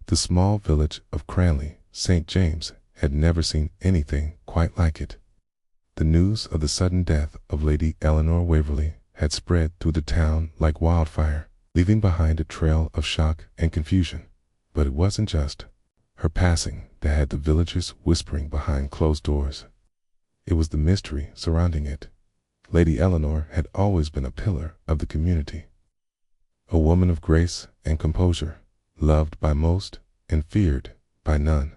The small village of Cranley, St. James, had never seen anything quite like it. The news of the sudden death of Lady Eleanor Waverley had spread through the town like wildfire, leaving behind a trail of shock and confusion. But it wasn't just her passing that had the villagers whispering behind closed doors. It was the mystery surrounding it. Lady Eleanor had always been a pillar of the community, a woman of grace and composure, loved by most and feared by none.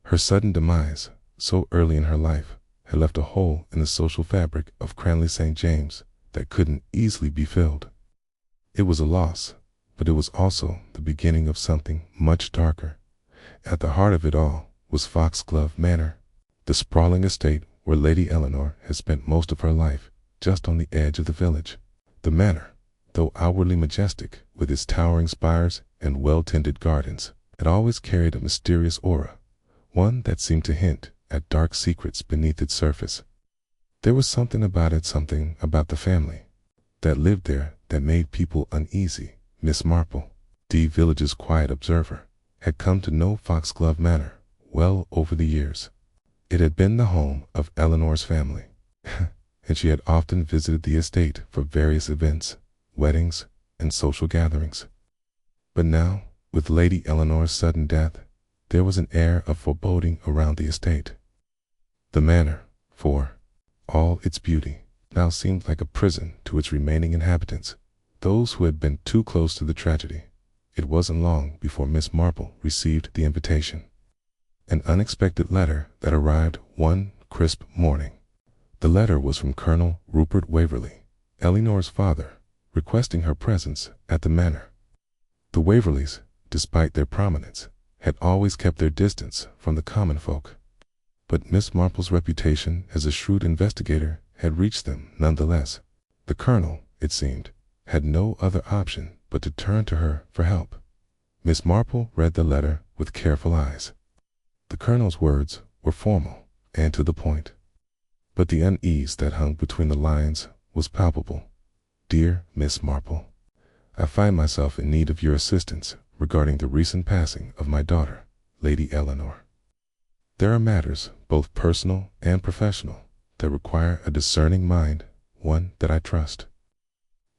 Her sudden demise, so early in her life, had left a hole in the social fabric of Cranley St. James that couldn't easily be filled. It was a loss, but it was also the beginning of something much darker. At the heart of it all was Foxglove Manor, the sprawling estate where Lady Eleanor had spent most of her life, just on the edge of the village. The manor, though outwardly majestic with its towering spires and well-tended gardens, had always carried a mysterious aura, one that seemed to hint at dark secrets beneath its surface. There was something about the family that lived there that made people uneasy. Miss Marple, the village's quiet observer, had come to know Foxglove Manor well over the years. It had been the home of Eleanor's family, and she had often visited the estate for various events, weddings, and social gatherings. But now, with Lady Eleanor's sudden death, there was an air of foreboding around the estate. The manor, for all its beauty, now seemed like a prison to its remaining inhabitants, those who had been too close to the tragedy. It wasn't long before Miss Marple received the invitation, an unexpected letter that arrived one crisp morning. The letter was from Colonel Rupert Waverley, Eleanor's father, requesting her presence at the manor. The Waverleys, despite their prominence, had always kept their distance from the common folk. But Miss Marple's reputation as a shrewd investigator had reached them nonetheless. The colonel, it seemed, had no other option but to turn to her for help. Miss Marple read the letter with careful eyes. The colonel's words were formal and to the point, but the unease that hung between the lines was palpable. Dear Miss Marple, I find myself in need of your assistance regarding the recent passing of my daughter, Lady Eleanor. There are matters, both personal and professional, that require a discerning mind, one that I trust.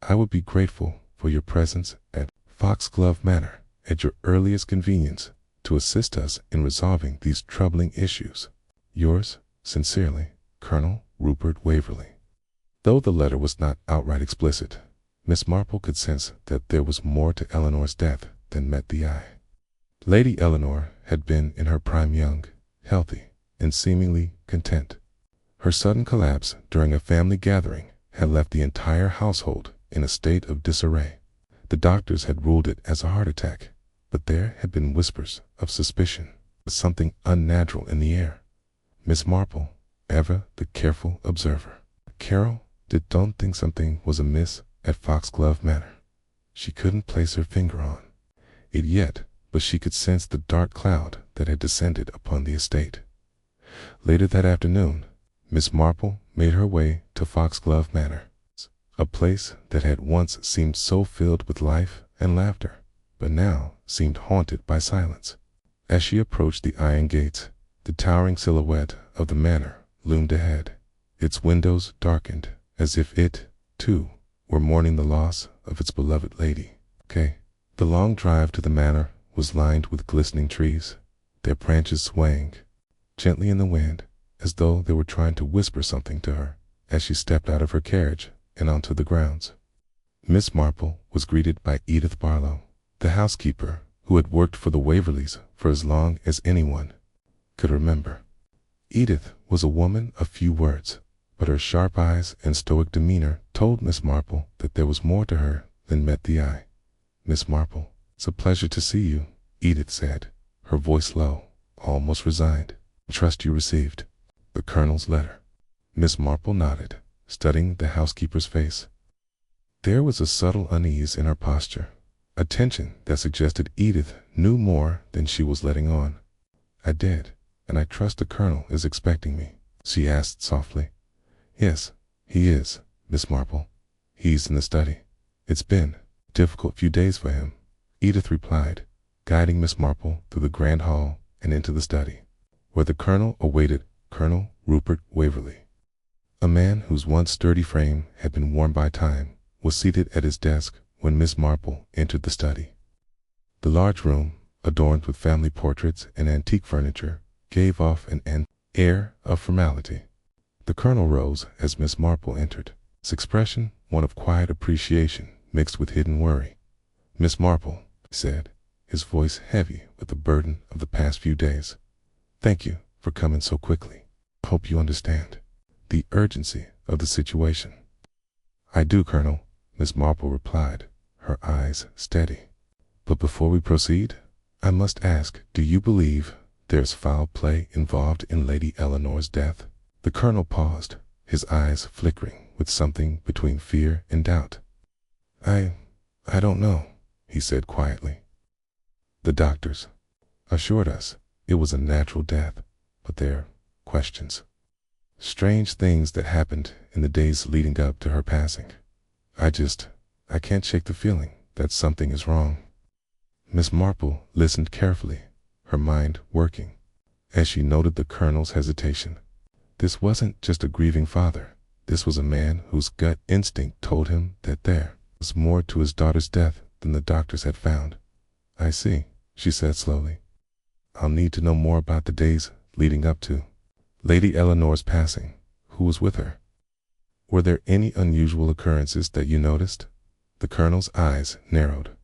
I would be grateful for your presence at Foxglove Manor at your earliest convenience to assist us in resolving these troubling issues. Yours sincerely, Colonel Rupert Waverley. Though the letter was not outright explicit, Miss Marple could sense that there was more to Eleanor's death than met the eye. Lady Eleanor had been in her prime, young, healthy, and seemingly content. Her sudden collapse during a family gathering had left the entire household in a state of disarray. The doctors had ruled it as a heart attack, but there had been whispers of suspicion, something unnatural in the air. Miss Marple, ever the careful observer, Carol don't think something was amiss at Foxglove Manor. She couldn't place her finger on it yet, but she could sense the dark cloud that had descended upon the estate. Later that afternoon, Miss Marple made her way to Foxglove Manor, a place that had once seemed so filled with life and laughter, but now seemed haunted by silence. As she approached the iron gates, the towering silhouette of the manor loomed ahead, its windows darkened as if it, too, were mourning the loss of its beloved lady. The long drive to the manor was lined with glistening trees, their branches swaying gently in the wind, as though they were trying to whisper something to her as she stepped out of her carriage and onto the grounds. Miss Marple was greeted by Edith Barlow, the housekeeper who had worked for the Waverleys for as long as anyone could remember. Edith was a woman of few words, but her sharp eyes and stoic demeanor told Miss Marple that there was more to her than met the eye. Miss Marple, it's a pleasure to see you, Edith said, her voice low, almost resigned. I trust you received the colonel's letter. Miss Marple nodded, studying the housekeeper's face. There was a subtle unease in her posture, a tension that suggested Edith knew more than she was letting on. I did, and I trust the colonel is expecting me, she asked softly. Yes, he is, Miss Marple. He's in the study. It's been a difficult few days for him, Edith replied, guiding Miss Marple through the grand hall and into the study, where the Colonel awaited Colonel Rupert Waverley. A man whose once sturdy frame had been worn by time was seated at his desk when Miss Marple entered the study. The large room, adorned with family portraits and antique furniture, gave off an air of formality. The Colonel rose as Miss Marple entered, his expression one of quiet appreciation mixed with hidden worry. "Miss Marple," he said, his voice heavy with the burden of the past few days, "thank you for coming so quickly. Hope you understand the urgency of the situation." "I do, Colonel," Miss Marple replied, her eyes steady. "But before we proceed, I must ask, do you believe there's foul play involved in Lady Eleanor's death?" The Colonel paused, his eyes flickering with something between fear and doubt. I don't know," he said quietly. "The doctors assured us it was a natural death, but there are questions. Strange things that happened in the days leading up to her passing. I can't shake the feeling that something is wrong." Miss Marple listened carefully, her mind working, as she noted the Colonel's hesitation. This wasn't just a grieving father. This was a man whose gut instinct told him that there was more to his daughter's death than the doctors had found. "I see," she said slowly. "I'll need to know more about the days leading up to Lady Eleanor's passing. Who was with her? Were there any unusual occurrences that you noticed?" The Colonel's eyes narrowed.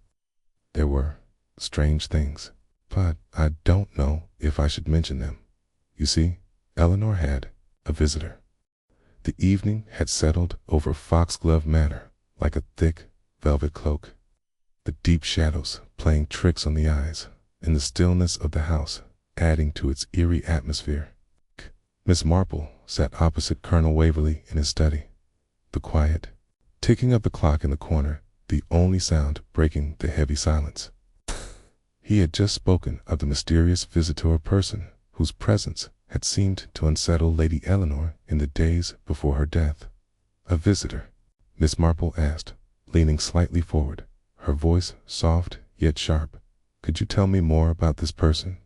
"There were strange things, but I don't know if I should mention them. You see, Eleanor had a visitor. The evening had settled over Foxglove Manor like a thick velvet cloak, the deep shadows playing tricks on the eyes, and the stillness of the house adding to its eerie atmosphere. Miss Marple sat opposite Colonel Waverley in his study, the quiet ticking of the clock in the corner the only sound breaking the heavy silence. He had just spoken of the mysterious visitor person whose presence had seemed to unsettle Lady Eleanor in the days before her death. "A visitor?" Miss Marple asked, leaning slightly forward, her voice soft yet sharp. "Could you tell me more about this person?"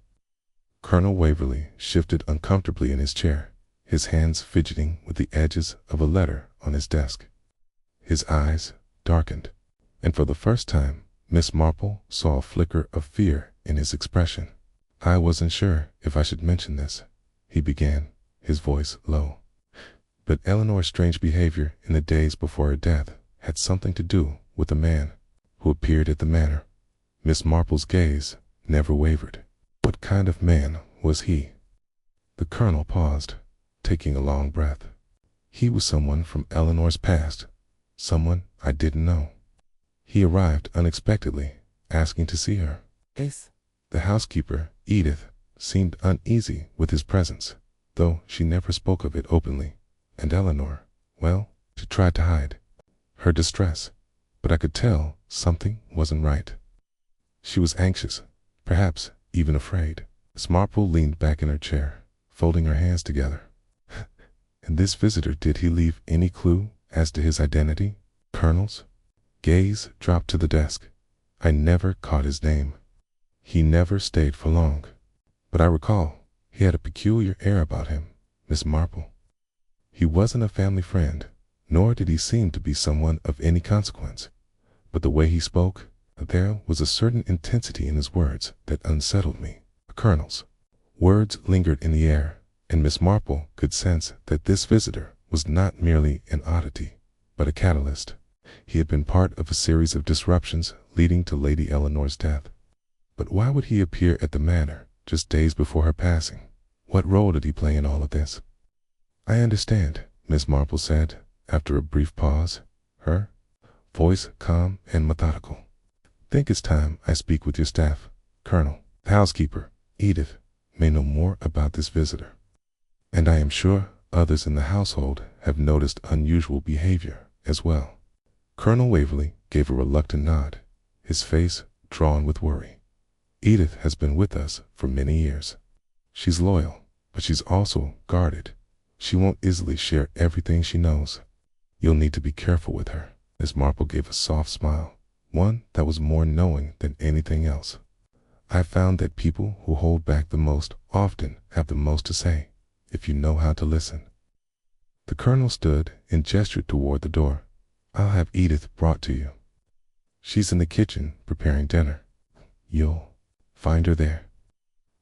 Colonel Waverley shifted uncomfortably in his chair, his hands fidgeting with the edges of a letter on his desk. His eyes darkened, and for the first time Miss Marple saw a flicker of fear in his expression. "I wasn't sure if I should mention this," he began, his voice low. "But Eleanor's strange behavior in the days before her death had something to do with a man who appeared at the manor." Miss Marple's gaze never wavered. "What kind of man was he?" The Colonel paused, taking a long breath. "He was someone from Eleanor's past, someone I didn't know. He arrived unexpectedly, asking to see her. The housekeeper, Edith, seemed uneasy with his presence, though she never spoke of it openly, and Eleanor, well, she tried to hide her distress, but I could tell something wasn't right. She was anxious, perhaps even afraid." Miss Marple leaned back in her chair, folding her hands together. "And this visitor, did he leave any clue as to his identity?" Colonel's gaze dropped to the desk. "I never caught his name. He never stayed for long. But I recall he had a peculiar air about him, Miss Marple. He wasn't a family friend, nor did he seem to be someone of any consequence. But the way he spoke, there was a certain intensity in his words that unsettled me." The Colonel's words lingered in the air, and Miss Marple could sense that this visitor was not merely an oddity, but a catalyst. He had been part of a series of disruptions leading to Lady Eleanor's death. But why would he appear at the manor just days before her passing? What role did he play in all of this? "I understand," Miss Marple said, after a brief pause, her voice calm and methodical. "Think it's time I speak with your staff, Colonel. The housekeeper, Edith, may know more about this visitor. And I am sure others in the household have noticed unusual behavior as well." Colonel Waverley gave a reluctant nod, his face drawn with worry. "Edith has been with us for many years. She's loyal, but she's also guarded. She won't easily share everything she knows. You'll need to be careful with her." Miss Marple gave a soft smile, one that was more knowing than anything else. I found that people who hold back the most often have the most to say, if you know how to listen. The colonel stood and gestured toward the door. I'll have Edith brought to you. She's in the kitchen preparing dinner. You'll find her there.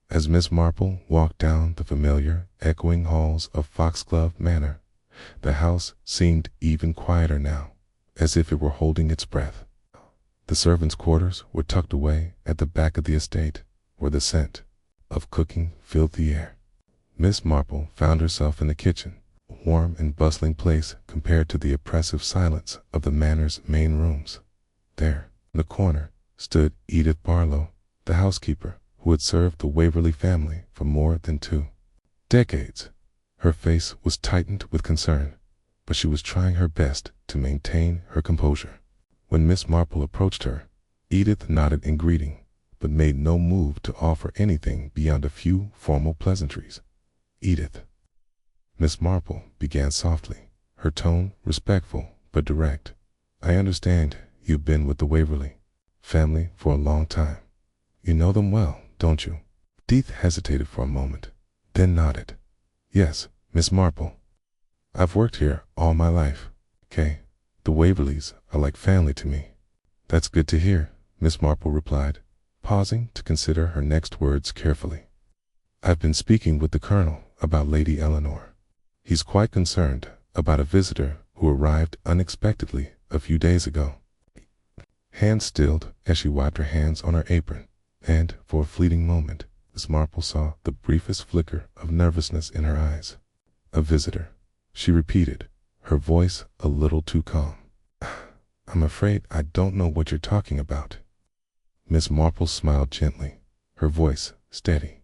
As Miss Marple walked down the familiar, echoing halls of Foxglove Manor, the house seemed even quieter now, as if it were holding its breath. The servants' quarters were tucked away at the back of the estate, where the scent of cooking filled the air. Miss Marple found herself in the kitchen, a warm and bustling place compared to the oppressive silence of the manor's main rooms. There, in the corner, stood Edith Barlow, the housekeeper, who had served the Waverley family for more than 2 decades. Her face was tightened with concern, but she was trying her best to maintain her composure. When Miss Marple approached her, Edith nodded in greeting, but made no move to offer anything beyond a few formal pleasantries. Edith. Miss Marple began softly, her tone respectful but direct. I understand you've been with the Waverley family for a long time. You know them well, don't you? Edith hesitated for a moment, then nodded. Yes, Miss Marple. I've worked here all my life. The Waverleys are like family to me. That's good to hear, Miss Marple replied, pausing to consider her next words carefully. I've been speaking with the colonel about Lady Eleanor. He's quite concerned about a visitor who arrived unexpectedly a few days ago. Hands stilled as she wiped her hands on her apron, and for a fleeting moment, Miss Marple saw the briefest flicker of nervousness in her eyes. A visitor, she repeated, her voice a little too calm. I'm afraid I don't know what you're talking about. Miss Marple smiled gently, her voice steady.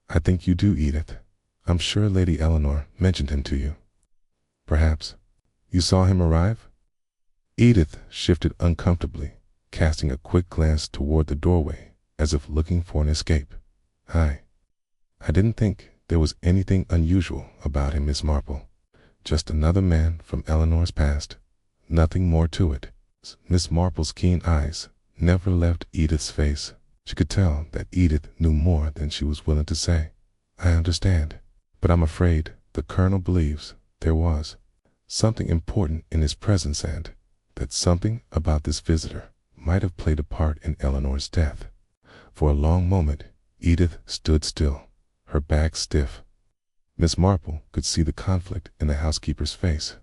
I think you do, Edith. I'm sure Lady Eleanor mentioned him to you. Perhaps you saw him arrive? Edith shifted uncomfortably, casting a quick glance toward the doorway, as if looking for an escape. I didn't think there was anything unusual about him, Miss Marple. Just another man from Eleanor's past. Nothing more to it. Miss Marple's keen eyes never left Edith's face. She could tell that Edith knew more than she was willing to say. I understand, but I'm afraid the colonel believes there was something important in his presence and that something about this visitor might have played a part in Eleanor's death. For a long moment, Edith stood still, her back stiff. Miss Marple could see the conflict in the housekeeper's face,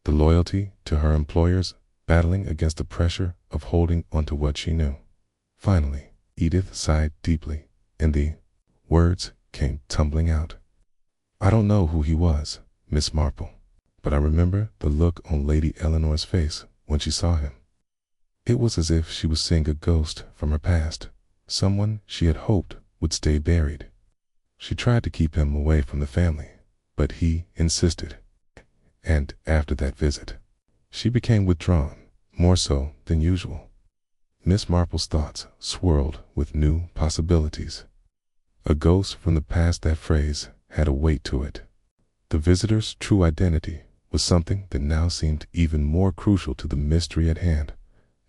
the loyalty to her employers battling against the pressure of holding onto what she knew. Finally, Edith sighed deeply, and the words came tumbling out. I don't know who he was, Miss Marple, but I remember the look on Lady Eleanor's face when she saw him. It was as if she was seeing a ghost from her past, someone she had hoped would stay buried. She tried to keep him away from the family, but he insisted. And after that visit, she became withdrawn, more so than usual. Miss Marple's thoughts swirled with new possibilities. A ghost from the past, that phrase had a weight to it. The visitor's true identity was something that now seemed even more crucial to the mystery at hand.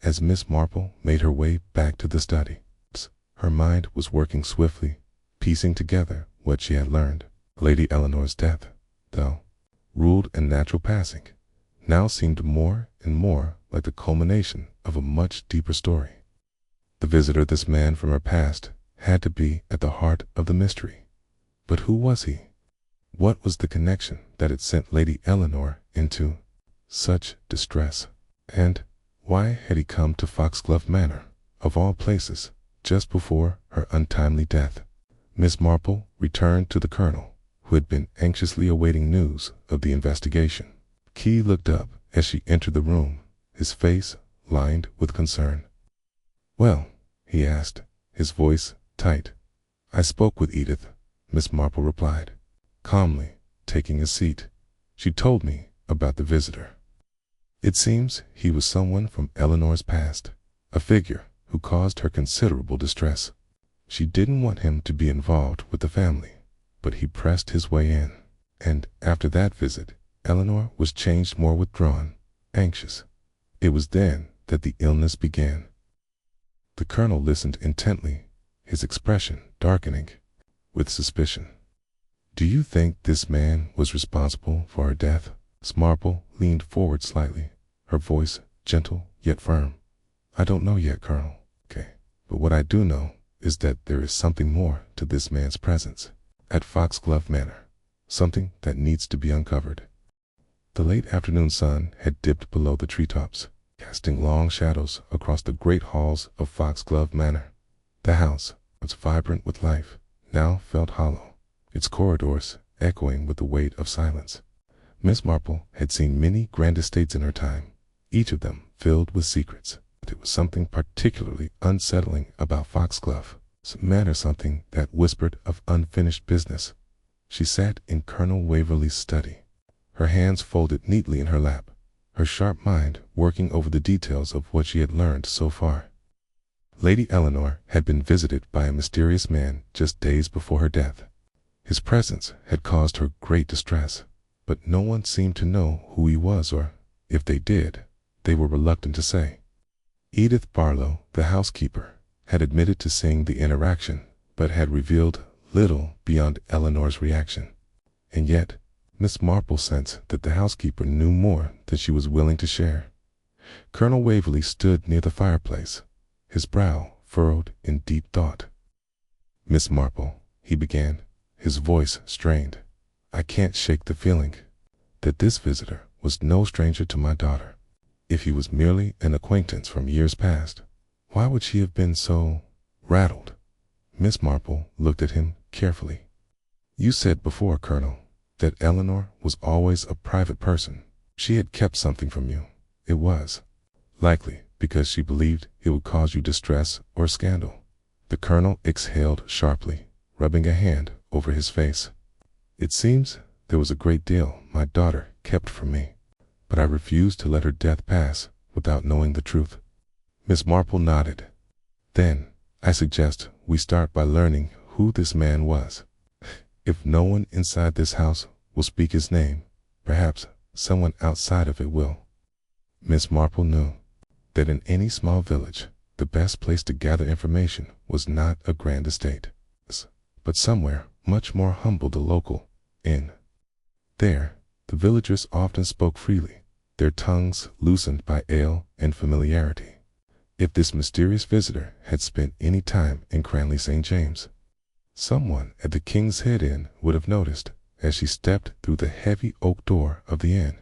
As Miss Marple made her way back to the study, her mind was working swiftly, piecing together what she had learned. Lady Eleanor's death, though ruled in natural passing, now seemed more and more like the culmination of a much deeper story. The visitor, this man from her past, had to be at the heart of the mystery. But who was he? What was the connection that had sent Lady Eleanor into such distress? And why had he come to Foxglove Manor, of all places, just before her untimely death? Miss Marple returned to the colonel, who had been anxiously awaiting news of the investigation. Key looked up as she entered the room, his face lined with concern. Well, he asked, his voice tight. I spoke with Edith, Miss Marple replied, calmly, taking a seat. She told me about the visitor. It seems he was someone from Eleanor's past, a figure who caused her considerable distress. She didn't want him to be involved with the family, but he pressed his way in, and after that visit, Eleanor was changed, more withdrawn, anxious. It was then that the illness began. The colonel listened intently, his expression darkening with suspicion. "Do you think this man was responsible for her death?" Marple leaned forward slightly, her voice gentle yet firm. "I don't know yet, Colonel. Okay. But what I do know is that there is something more to this man's presence at Foxglove Manor, something that needs to be uncovered." The late afternoon sun had dipped below the treetops, casting long shadows across the great halls of Foxglove Manor. The house, once vibrant with life, now felt hollow, its corridors echoing with the weight of silence. Miss Marple had seen many grand estates in her time, each of them filled with secrets. But it was something particularly unsettling about Foxglove Manor, something that whispered of unfinished business. She sat in Colonel Waverley's study, her hands folded neatly in her lap, her sharp mind working over the details of what she had learned so far. Lady Eleanor had been visited by a mysterious man just days before her death. His presence had caused her great distress, but no one seemed to know who he was, or, if they did, they were reluctant to say. Edith Barlow, the housekeeper, had admitted to seeing the interaction, but had revealed little beyond Eleanor's reaction. And yet, Miss Marple sensed that the housekeeper knew more than she was willing to share. Colonel Waverley stood near the fireplace, his brow furrowed in deep thought. "Miss Marple," he began, his voice strained, "I can't shake the feeling that this visitor was no stranger to my daughter. If he was merely an acquaintance from years past, why would she have been so rattled?" Miss Marple looked at him carefully. "You said before, Colonel, that Eleanor was always a private person. She had kept something from you. It was likely because she believed it would cause you distress or scandal." The Colonel exhaled sharply, rubbing a hand over his face. "It seems there was a great deal my daughter kept from me, but I refused to let her death pass without knowing the truth." Miss Marple nodded. "Then I suggest we start by learning who this man was. If no one inside this house will speak his name, perhaps someone outside of it will." Miss Marple knew that in any small village, the best place to gather information was not a grand estate, but somewhere much more humble, the local inn. There, the villagers often spoke freely, their tongues loosened by ale and familiarity. If this mysterious visitor had spent any time in Cranley St. James, someone at the King's Head Inn would have noticed as she stepped through the heavy oak door of the inn.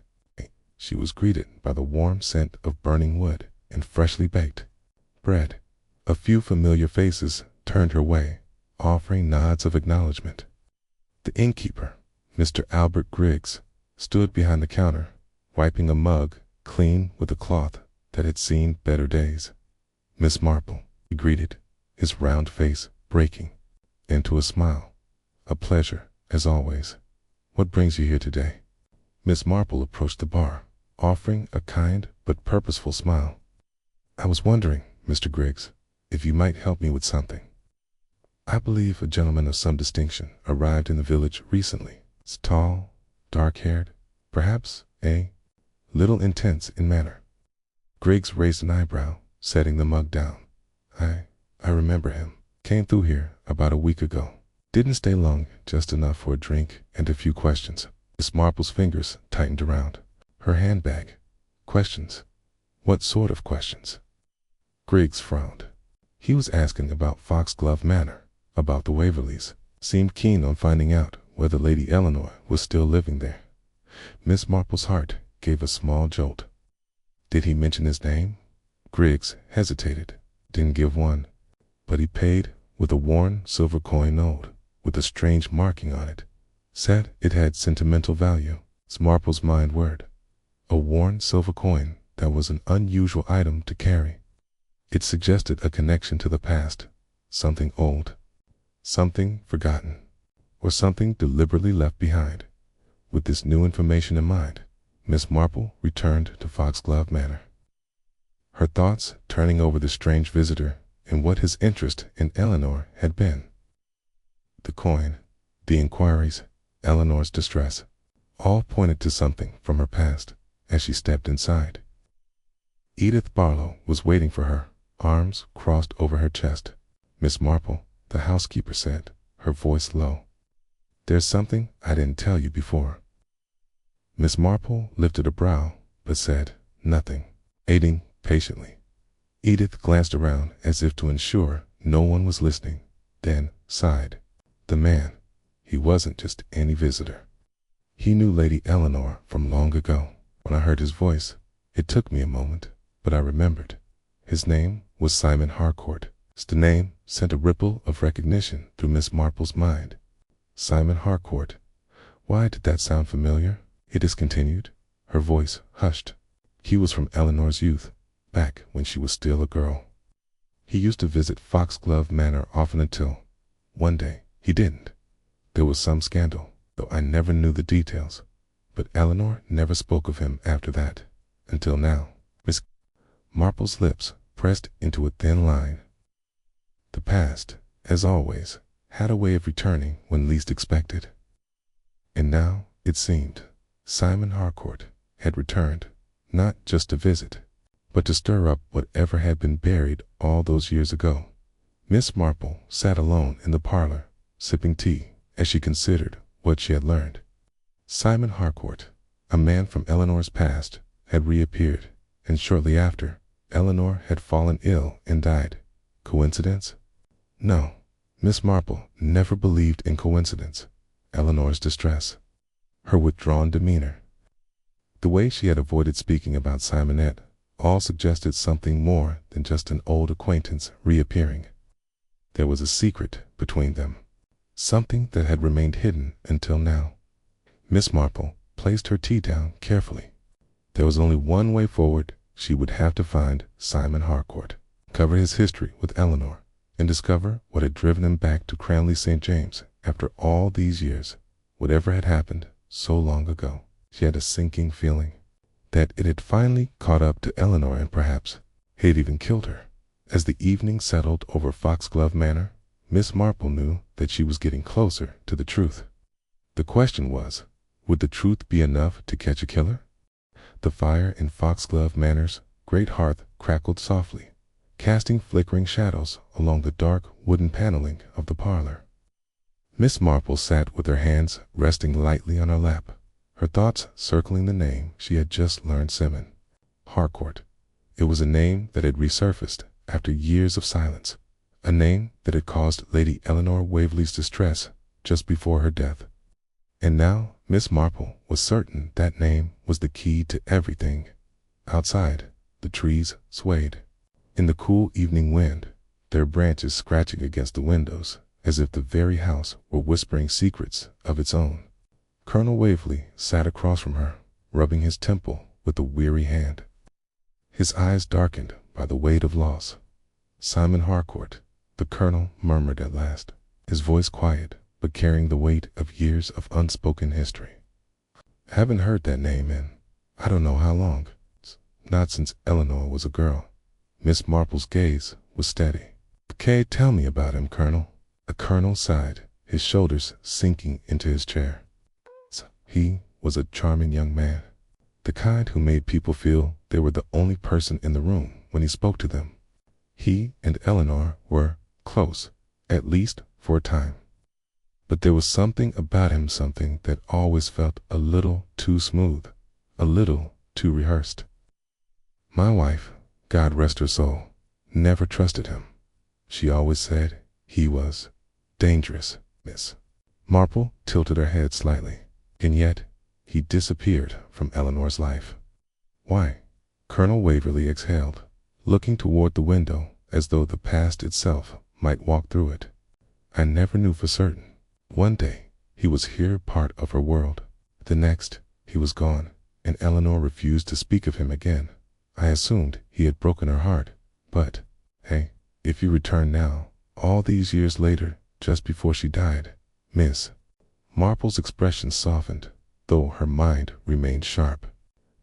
She was greeted by the warm scent of burning wood and freshly baked bread. A few familiar faces turned her way, offering nods of acknowledgement. The innkeeper, Mr. Albert Griggs, stood behind the counter, wiping a mug clean with a cloth that had seen better days. "Miss Marple," he greeted, his round face breaking into a smile. "A pleasure, as always. What brings you here today?" Miss Marple approached the bar, offering a kind but purposeful smile. "I was wondering, Mr. Griggs, if you might help me with something. I believe a gentleman of some distinction arrived in the village recently. He's tall, dark-haired, perhaps a little intense in manner." Griggs raised an eyebrow, setting the mug down. I remember him. Came through here about a week ago. Didn't stay long, just enough for a drink and a few questions." Miss Marple's fingers tightened around her handbag. "Questions? What sort of questions?" Griggs frowned. He was asking about Foxglove Manor, about the Waverleys. Seemed keen on finding out whether Lady Eleanor was still living there. Miss Marple's heart gave a small jolt. "Did he mention his name?" Griggs hesitated. "Didn't give one, but he paid with a worn silver coin ode, with a strange marking on it. Said it had sentimental value." Miss Marple's mind whirred. A worn silver coin that was an unusual item to carry. It suggested a connection to the past, something old, something forgotten, or something deliberately left behind. With this new information in mind, Miss Marple returned to Foxglove Manor, her thoughts turning over the strange visitor and what his interest in Eleanor had been. The coin, the inquiries, Eleanor's distress, all pointed to something from her past as she stepped inside. Edith Barlow was waiting for her, arms crossed over her chest. "Miss Marple, the housekeeper said, her voice low. "There's something I didn't tell you before." Miss Marple lifted a brow, but said nothing, aiding patiently. Edith glanced around as if to ensure no one was listening, then sighed. The man, he wasn't just any visitor. He knew Lady Eleanor from long ago. When I heard his voice, it took me a moment, but I remembered. His name was Simon Harcourt. The name sent a ripple of recognition through Miss Marple's mind. Simon Harcourt. Why did that sound familiar? Edith continued, her voice hushed. He was from Eleanor's youth, back when she was still a girl. He used to visit Foxglove Manor often until, one day, he didn't. There was some scandal, though I never knew the details. But Eleanor never spoke of him after that, until now. Miss Marple's lips pressed into a thin line. The past, as always, had a way of returning when least expected. And now, it seemed, Simon Harcourt had returned, not just to visit, but to stir up whatever had been buried all those years ago. Miss Marple sat alone in the parlor, sipping tea, as she considered what she had learned. Simon Harcourt, a man from Eleanor's past, had reappeared, and shortly after, Eleanor had fallen ill and died. Coincidence? No, Miss Marple never believed in coincidence. Eleanor's distress, her withdrawn demeanor, the way she had avoided speaking about Simonette, all suggested something more than just an old acquaintance reappearing. There was a secret between them, something that had remained hidden until now. Miss Marple placed her tea down carefully. There was only one way forward. She would have to find Simon Harcourt, cover his history with Eleanor, and discover what had driven him back to Cranley St. James after all these years. Whatever had happened so long ago, she had a sinking feeling that it had finally caught up to Eleanor and perhaps had even killed her. As the evening settled over Foxglove Manor, Miss Marple knew that she was getting closer to the truth. The question was, would the truth be enough to catch a killer? The fire in Foxglove Manor's great hearth crackled softly, casting flickering shadows along the dark wooden paneling of the parlor. Miss Marple sat with her hands resting lightly on her lap, her thoughts circling the name she had just learned. Simon Harcourt. It was a name that had resurfaced after years of silence, a name that had caused Lady Eleanor Waverley's distress just before her death. And now Miss Marple was certain that name was the key to everything. Outside, the trees swayed in the cool evening wind, their branches scratching against the windows as if the very house were whispering secrets of its own. Colonel Waverley sat across from her, rubbing his temple with a weary hand, his eyes darkened by the weight of loss. "Simon Harcourt," the colonel murmured at last, his voice quiet but carrying the weight of years of unspoken history. "I haven't heard that name in I don't know how long. Not since Eleanor was a girl." Miss Marple's gaze was steady. "Okay, tell me about him, Colonel." The colonel sighed, his shoulders sinking into his chair. He was a charming young man, the kind who made people feel they were the only person in the room when he spoke to them. He and Eleanor were close, at least for a time. But there was something about him, something that always felt a little too smooth, a little too rehearsed. My wife, God rest her soul, never trusted him. She always said he was dangerous. Miss Marple tilted her head slightly. And yet, he disappeared from Eleanor's life. Why? Colonel Waverley exhaled, looking toward the window as though the past itself might walk through it. I never knew for certain. One day, he was here, part of her world. The next, he was gone, and Eleanor refused to speak of him again. I assumed he had broken her heart. But, hey, if you return now, all these years later, just before she died, Miss Marple's expression softened, though her mind remained sharp.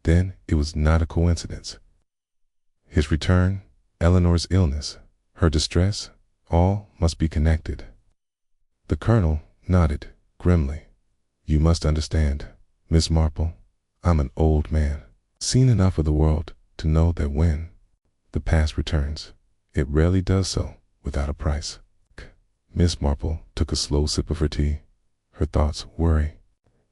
Then it was not a coincidence. His return, Eleanor's illness, her distress, all must be connected. The colonel nodded grimly. "You must understand, Miss Marple, I'm an old man, seen enough of the world to know that when the past returns, it rarely does so without a price." Miss Marple took a slow sip of her tea, her thoughts worry.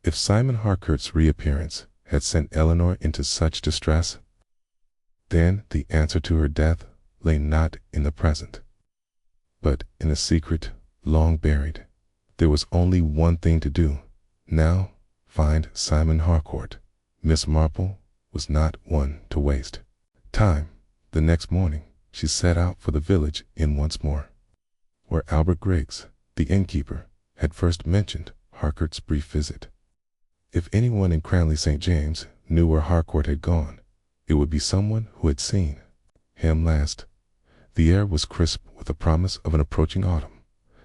If Simon Harcourt's reappearance had sent Eleanor into such distress, then the answer to her death lay not in the present, but in a secret long buried. There was only one thing to do. Now, find Simon Harcourt. Miss Marple was not one to waste time. The next morning, she set out for the village inn once more, where Albert Griggs, the innkeeper, had first mentioned Harcourt's brief visit. If anyone in Cranley St. James knew where Harcourt had gone, it would be someone who had seen him last. The air was crisp with the promise of an approaching autumn,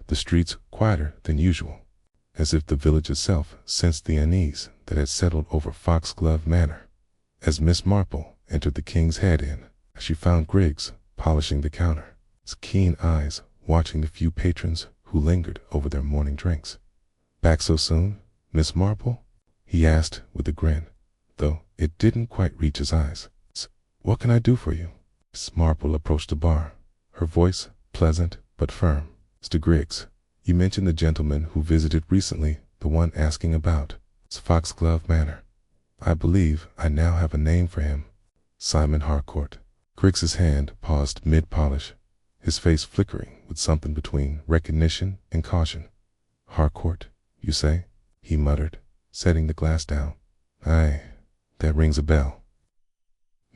the streets quieter than usual, as if the village itself sensed the unease that had settled over Foxglove Manor. As Miss Marple entered the King's Head Inn, she found Griggs polishing the counter, his keen eyes watching the few patrons who lingered over their morning drinks. "Back so soon, Miss Marple?" he asked with a grin, though it didn't quite reach his eyes. "What can I do for you?" Miss Marple approached the bar, her voice pleasant but firm. "Mr. Griggs, you mentioned the gentleman who visited recently, the one asking about Foxglove Manor. I believe I now have a name for him. Simon Harcourt." Griggs's hand paused mid-polish, his face flickering with something between recognition and caution. "Harcourt, you say?" he muttered, setting the glass down. "Aye, that rings a bell."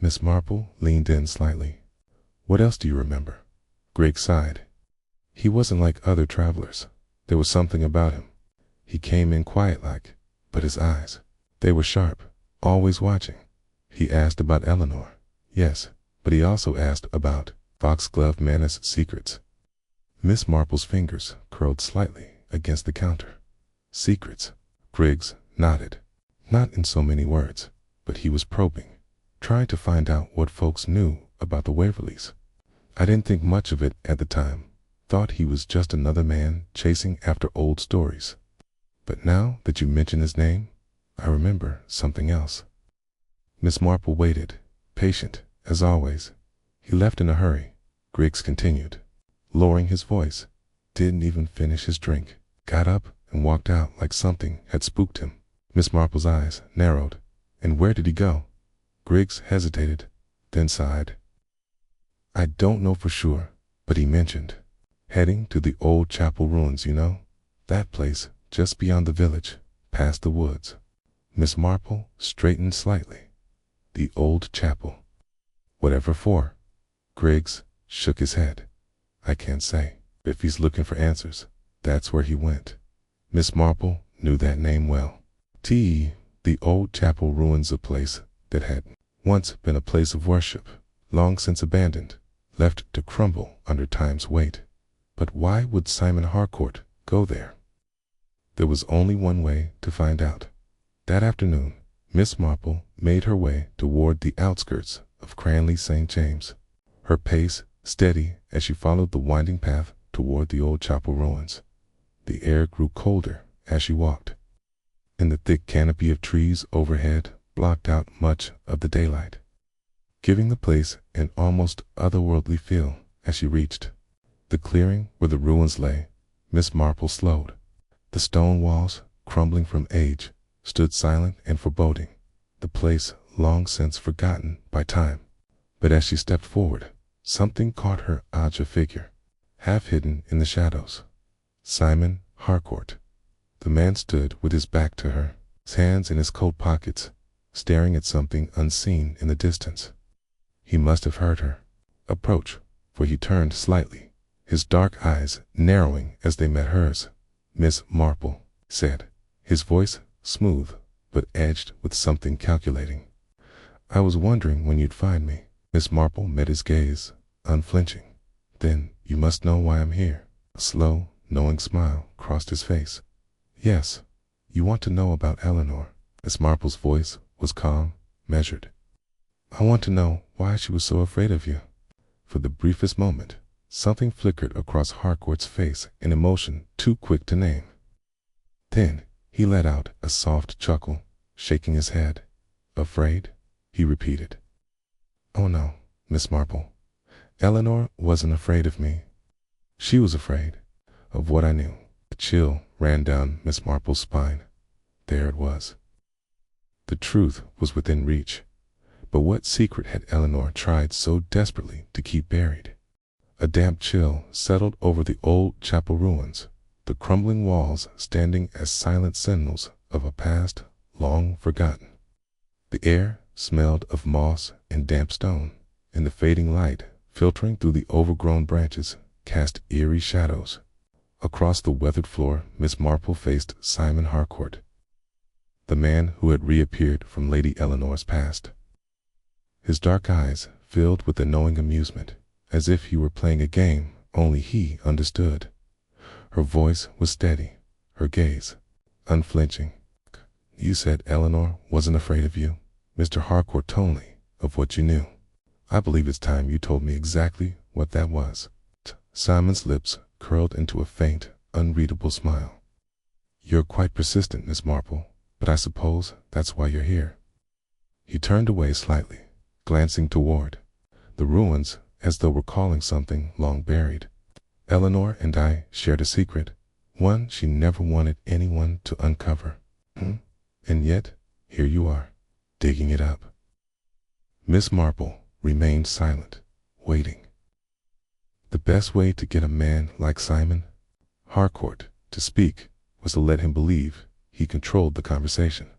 Miss Marple leaned in slightly. "What else do you remember?" Griggs sighed. "He wasn't like other travelers. There was something about him. He came in quiet-like, but his eyes, they were sharp, always watching. He asked about Eleanor, yes, but he also asked about Foxglove Manor's secrets." Miss Marple's fingers curled slightly against the counter. "Secrets?" Griggs nodded. Not in so many words, but he was probing, trying to find out what folks knew about the Waverleys. "I didn't think much of it at the time. Thought he was just another man chasing after old stories. But now that you mention his name, I remember something else." Miss Marple waited, patient as always. "He left in a hurry," Griggs continued, lowering his voice. "Didn't even finish his drink. Got up and walked out like something had spooked him." Miss Marple's eyes narrowed. "And where did he go?" Griggs hesitated, then sighed. "I don't know for sure, but he mentioned heading to the old chapel ruins, you know? That place just beyond the village, past the woods." Miss Marple straightened slightly. "The old chapel. Whatever for?" Griggs shook his head. "I can't say. If he's looking for answers, that's where he went." Miss Marple knew that name well. The old chapel ruins, a place that had once been a place of worship, long since abandoned, left to crumble under time's weight. But why would Simon Harcourt go there? There was only one way to find out. That afternoon, Miss Marple made her way toward the outskirts of Cranley St. James, her pace steady as she followed the winding path toward the old chapel ruins. The air grew colder as she walked, and the thick canopy of trees overhead blocked out much of the daylight, giving the place an almost otherworldly feel. As she reached the clearing where the ruins lay, Miss Marple slowed. The stone walls, crumbling from age, stood silent and foreboding, the place long since forgotten by time. But as she stepped forward, something caught her eye. A figure, half hidden in the shadows. Simon Harcourt. The man stood with his back to her, his hands in his coat pockets, staring at something unseen in the distance. He must have heard her approach, for he turned slightly, his dark eyes narrowing as they met hers. "Miss Marple," said, his voice smooth but edged with something calculating. "I was wondering when you'd find me." Miss Marple met his gaze, unflinching. "Then you must know why I'm here." A slow, knowing smile crossed his face. "Yes, you want to know about Eleanor." Miss Marple's voice was calm, measured. "I want to know why she was so afraid of you." For the briefest moment, something flickered across Harcourt's face, an emotion too quick to name. Then he let out a soft chuckle, shaking his head. "Afraid?" he repeated. "Oh no, Miss Marple. Eleanor wasn't afraid of me. She was afraid of what I knew. A chill ran down Miss Marple's spine. There it was. The truth was within reach. But what secret had Eleanor tried so desperately to keep buried? A damp chill settled over the old chapel ruins, the crumbling walls standing as silent sentinels of a past long forgotten. The air smelled of moss and damp stone, and the fading light, filtering through the overgrown branches, cast eerie shadows. Across the weathered floor, Miss Marple faced Simon Harcourt, the man who had reappeared from Lady Eleanor's past. His dark eyes filled with a knowing amusement, as if he were playing a game only he understood. Her voice was steady, her gaze unflinching. "You said Eleanor wasn't afraid of you?" Mr. Harcourt told me of what you knew. "I believe it's time you told me exactly what that was." Simon's lips curled into a faint, unreadable smile. "You're quite persistent, Miss Marple, but I suppose that's why you're here." He turned away slightly, glancing toward the ruins as though recalling something long buried. "Eleanor and I shared a secret, one she never wanted anyone to uncover. And yet, here you are, digging it up." Miss Marple remained silent, waiting. The best way to get a man like Simon Harcourt to speak was to let him believe he controlled the conversation.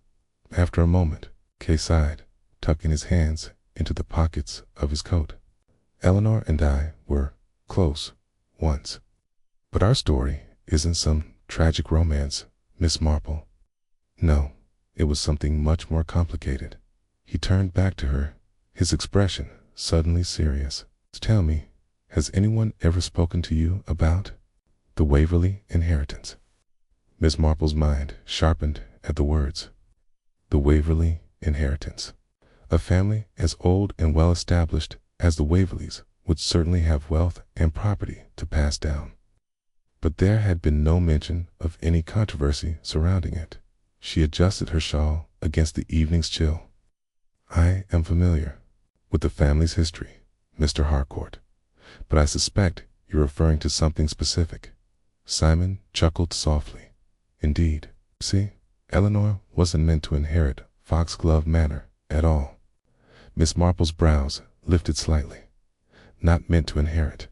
After a moment, Kay sighed, tucking his hands into the pockets of his coat. "Eleanor and I were close once. But our story isn't some tragic romance, Miss Marple. No, it was something much more complicated." He turned back to her, his expression suddenly serious. "Tell me, has anyone ever spoken to you about the Waverley inheritance?" Miss Marple's mind sharpened at the words. The Waverley inheritance. A family as old and well established as the Waverleys would certainly have wealth and property to pass down. But there had been no mention of any controversy surrounding it. She adjusted her shawl against the evening's chill. "I am familiar with the family's history, Mr. Harcourt, but I suspect you're referring to something specific." Simon chuckled softly. "Indeed. See, Eleanor wasn't meant to inherit Foxglove Manor at all." Miss Marple's brows lifted slightly. "Not meant to inherit."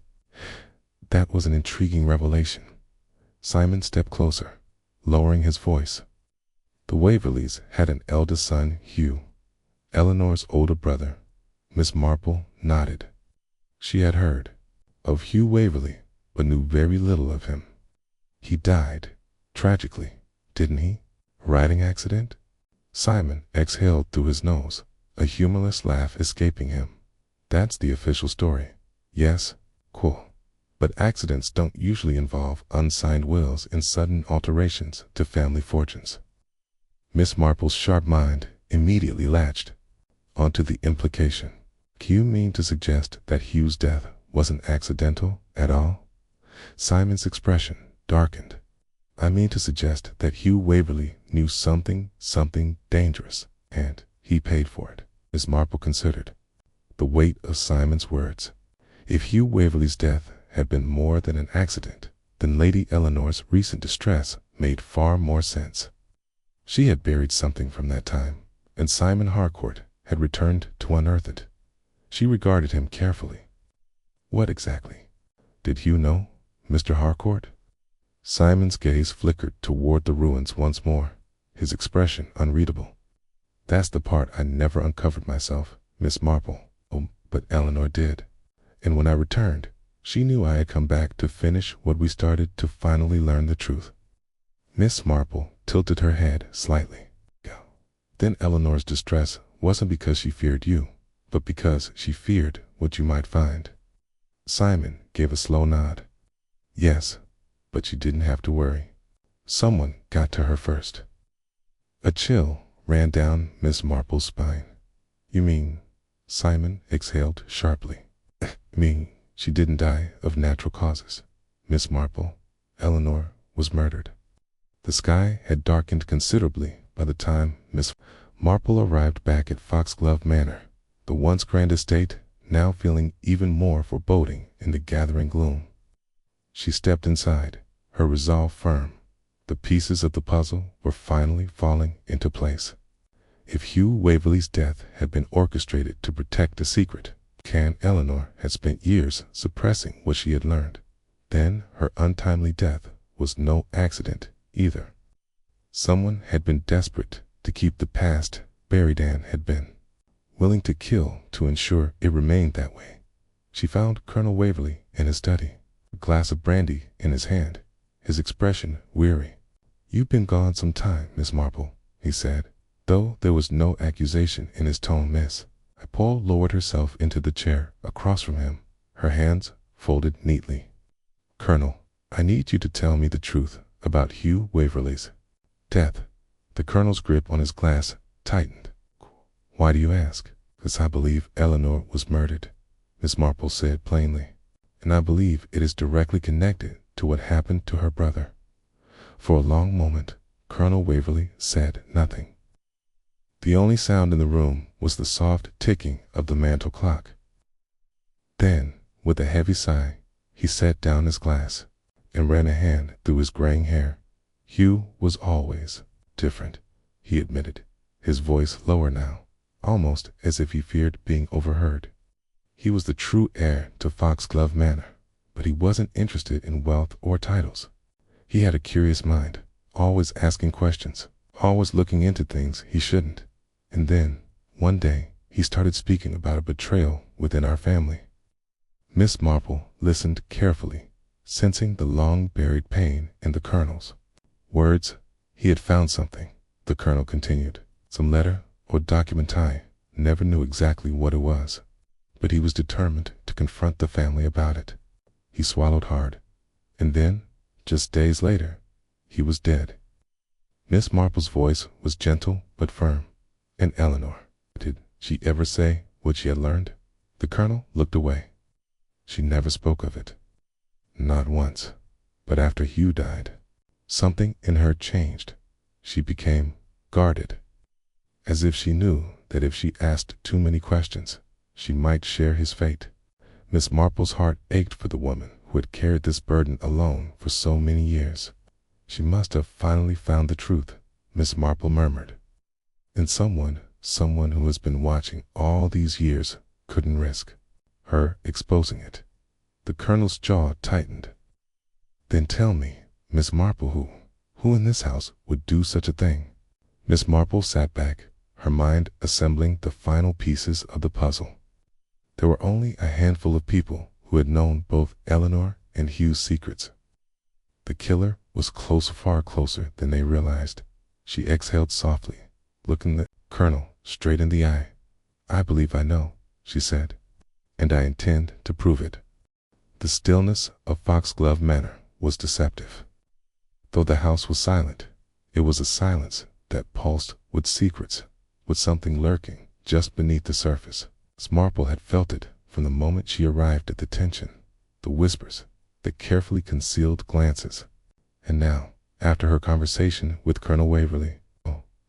That was an intriguing revelation. Simon stepped closer, lowering his voice. "The Waverleys had an eldest son, Hugh, Eleanor's older brother." Miss Marple nodded. She had heard of Hugh Waverley, but knew very little of him. "He died tragically, didn't he? Riding accident?" Simon exhaled through his nose, a humorless laugh escaping him. "That's the official story. Yes, cool. But accidents don't usually involve unsigned wills and sudden alterations to family fortunes." Miss Marple's sharp mind immediately latched onto the implication. "Do you mean to suggest that Hugh's death wasn't accidental at all?" Simon's expression darkened. "I mean to suggest that Hugh Waverley knew something dangerous, and he paid for it." Miss Marple considered the weight of Simon's words. If Hugh Waverley's death had been more than an accident, then Lady Eleanor's recent distress made far more sense. She had buried something from that time, and Simon Harcourt had returned to unearth it. She regarded him carefully. "What exactly did Hugh know, Mr. Harcourt?" Simon's gaze flickered toward the ruins once more, his expression unreadable. "That's the part I never uncovered myself, Miss Marple. Oh, but Eleanor did. And when I returned, she knew I had come back to finish what we started, to finally learn the truth." Miss Marple tilted her head slightly. "Then Eleanor's distress wasn't because she feared you, but because she feared what you might find." Simon gave a slow nod. "Yes, but she didn't have to worry. Someone got to her first." A chill ran down Miss Marple's spine. "You mean?" Simon exhaled sharply. "Mean she didn't die of natural causes, Miss Marple. Eleanor was murdered." The sky had darkened considerably by the time Miss Marple arrived back at Foxglove Manor, the once grand estate now feeling even more foreboding in the gathering gloom. She stepped inside, her resolve firm. The pieces of the puzzle were finally falling into place. If Hugh Waverley's death had been orchestrated to protect a secret, Eleanor had spent years suppressing what she had learned. Then her untimely death was no accident either. Someone had been desperate to keep the past buried and had been willing to kill to ensure it remained that way. She found Colonel Waverley in his study, a glass of brandy in his hand, his expression weary. "You've been gone some time, Miss Marple," he said, though there was no accusation in his tone. Miss Paul lowered herself into the chair across from him, her hands folded neatly. "Colonel, I need you to tell me the truth about Hugh Waverley's death." The colonel's grip on his glass tightened. "Why do you ask?" "Because I believe Eleanor was murdered," Miss Marple said plainly, "and I believe it is directly connected to what happened to her brother." For a long moment, Colonel Waverley said nothing. The only sound in the room was the soft ticking of the mantel clock. Then, with a heavy sigh, he set down his glass and ran a hand through his graying hair. "Hugh was always different," he admitted, his voice lower now, almost as if he feared being overheard. "He was the true heir to Foxglove Manor, but he wasn't interested in wealth or titles. He had a curious mind, always asking questions, always looking into things he shouldn't. And then, one day, he started speaking about a betrayal within our family." Miss Marple listened carefully, sensing the long-buried pain in the colonel's words. "He had found something," the colonel continued, "some letter or document. I never knew exactly what it was, but he was determined to confront the family about it." He swallowed hard. "And then, just days later, he was dead." Miss Marple's voice was gentle but firm. "And Eleanor, did she ever say what she had learned?" The colonel looked away. "She never spoke of it. Not once. But after Hugh died, something in her changed. She became guarded, as if she knew that if she asked too many questions, she might share his fate." Miss Marple's heart ached for the woman who had carried this burden alone for so many years. "She must have finally found the truth," Miss Marple murmured. "And someone who has been watching all these years couldn't risk her exposing it." The colonel's jaw tightened. "Then tell me, Miss Marple, who in this house would do such a thing?" Miss Marple sat back, her mind assembling the final pieces of the puzzle. There were only a handful of people who had known both Eleanor and Hugh's secrets. The killer was close, far closer than they realized. She exhaled softly, looking the colonel straight in the eye. "I believe I know," she said, "and I intend to prove it." The stillness of Foxglove Manor was deceptive. Though the house was silent, it was a silence that pulsed with secrets, with something lurking just beneath the surface. Miss Marple had felt it from the moment she arrived at the tension, the whispers, the carefully concealed glances. And now, after her conversation with Colonel Waverley,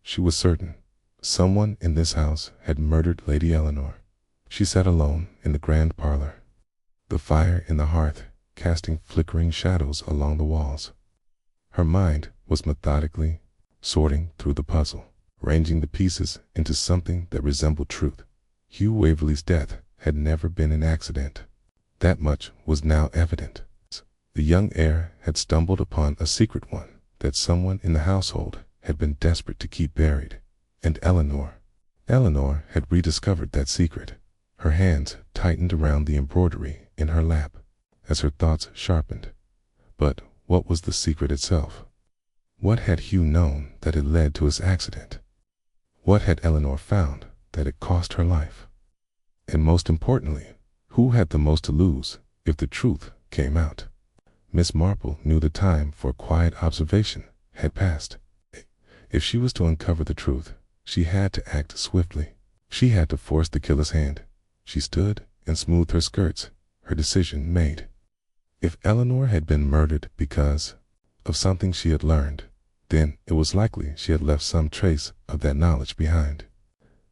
she was certain someone in this house had murdered Lady Eleanor. She sat alone in the grand parlor, the fire in the hearth casting flickering shadows along the walls. Her mind was methodically sorting through the puzzle, arranging the pieces into something that resembled truth. Hugh Waverley's death had never been an accident. That much was now evident. The young heir had stumbled upon a secret one that someone in the household had been desperate to keep buried. And Eleanor had rediscovered that secret. Her hands tightened around the embroidery in her lap as her thoughts sharpened. But what was the secret itself? What had Hugh known that had led to his accident? What had Eleanor found that had cost her life? And most importantly, who had the most to lose if the truth came out? Miss Marple knew the time for quiet observation had passed. If she was to uncover the truth, she had to act swiftly. She had to force the killer's hand. She stood and smoothed her skirts, her decision made. If Eleanor had been murdered because of something she had learned, then it was likely she had left some trace of that knowledge behind.